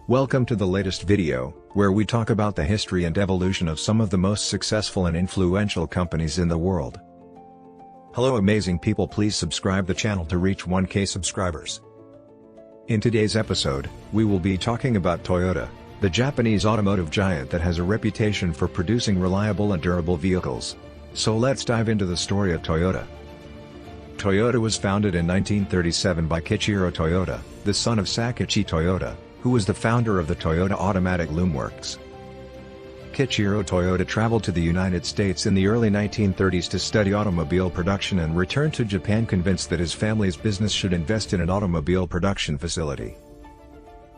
Welcome to the latest video, where we talk about the history and evolution of some of the most successful and influential companies in the world. Hello amazing people, please subscribe the channel to reach 1K subscribers. In today's episode, we will be talking about Toyota, the Japanese automotive giant that has a reputation for producing reliable and durable vehicles. So let's dive into the story of Toyota. Toyota was founded in 1937 by Kiichiro Toyota, the son of Sakichi Toyota, who was the founder of the Toyota Automatic Loom Works. Kiichiro Toyota traveled to the United States in the early 1930s to study automobile production and returned to Japan convinced that his family's business should invest in an automobile production facility.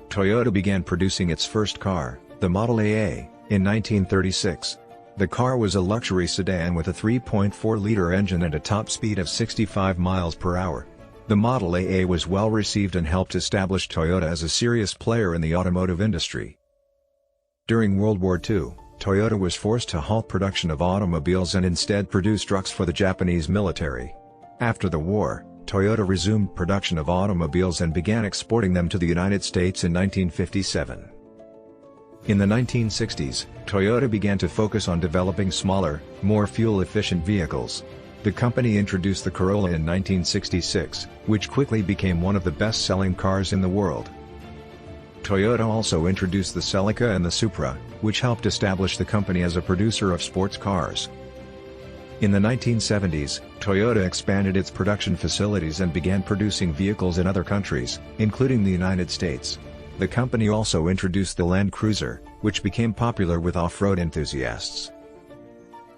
Toyota began producing its first car, the Model AA, in 1936. The car was a luxury sedan with a 3.4-liter engine and a top speed of 65 miles per hour. The Model AA was well received and helped establish Toyota as a serious player in the automotive industry. During World War II, Toyota was forced to halt production of automobiles and instead produce trucks for the Japanese military. After the war, Toyota resumed production of automobiles and began exporting them to the United States in 1957. In the 1960s, Toyota began to focus on developing smaller, more fuel-efficient vehicles. The company introduced the Corolla in 1966, which quickly became one of the best-selling cars in the world. Toyota also introduced the Celica and the Supra, which helped establish the company as a producer of sports cars. In the 1970s, Toyota expanded its production facilities and began producing vehicles in other countries, including the United States. The company also introduced the Land Cruiser, which became popular with off-road enthusiasts.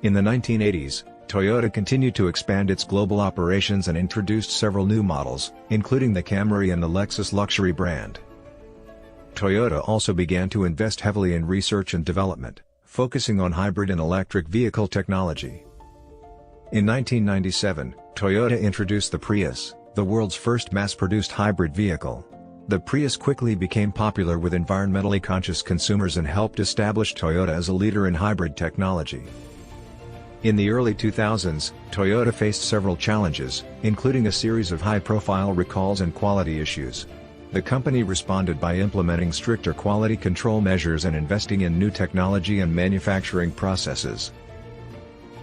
In the 1980s, Toyota continued to expand its global operations and introduced several new models, including the Camry and the Lexus luxury brand. Toyota also began to invest heavily in research and development, focusing on hybrid and electric vehicle technology. In 1997, Toyota introduced the Prius, the world's first mass-produced hybrid vehicle. The Prius quickly became popular with environmentally conscious consumers and helped establish Toyota as a leader in hybrid technology. In the early 2000s, Toyota faced several challenges, including a series of high-profile recalls and quality issues. The company responded by implementing stricter quality control measures and investing in new technology and manufacturing processes.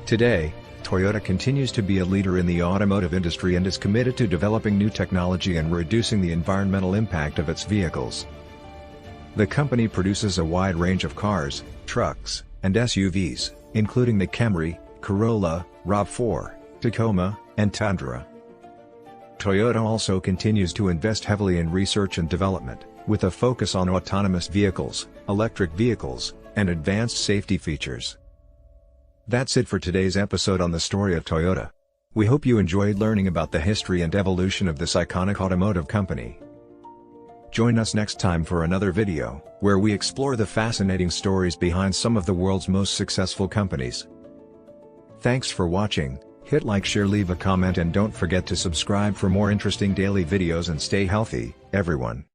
Today, Toyota continues to be a leader in the automotive industry and is committed to developing new technology and reducing the environmental impact of its vehicles. The company produces a wide range of cars, trucks, and SUVs, including the Camry, Corolla, RAV4, Tacoma, and Tundra. Toyota also continues to invest heavily in research and development, with a focus on autonomous vehicles, electric vehicles, and advanced safety features. That's it for today's episode on the story of Toyota. We hope you enjoyed learning about the history and evolution of this iconic automotive company. Join us next time for another video, where we explore the fascinating stories behind some of the world's most successful companies. Thanks for watching, hit like, share, leave a comment and don't forget to subscribe for more interesting daily videos and stay healthy, everyone.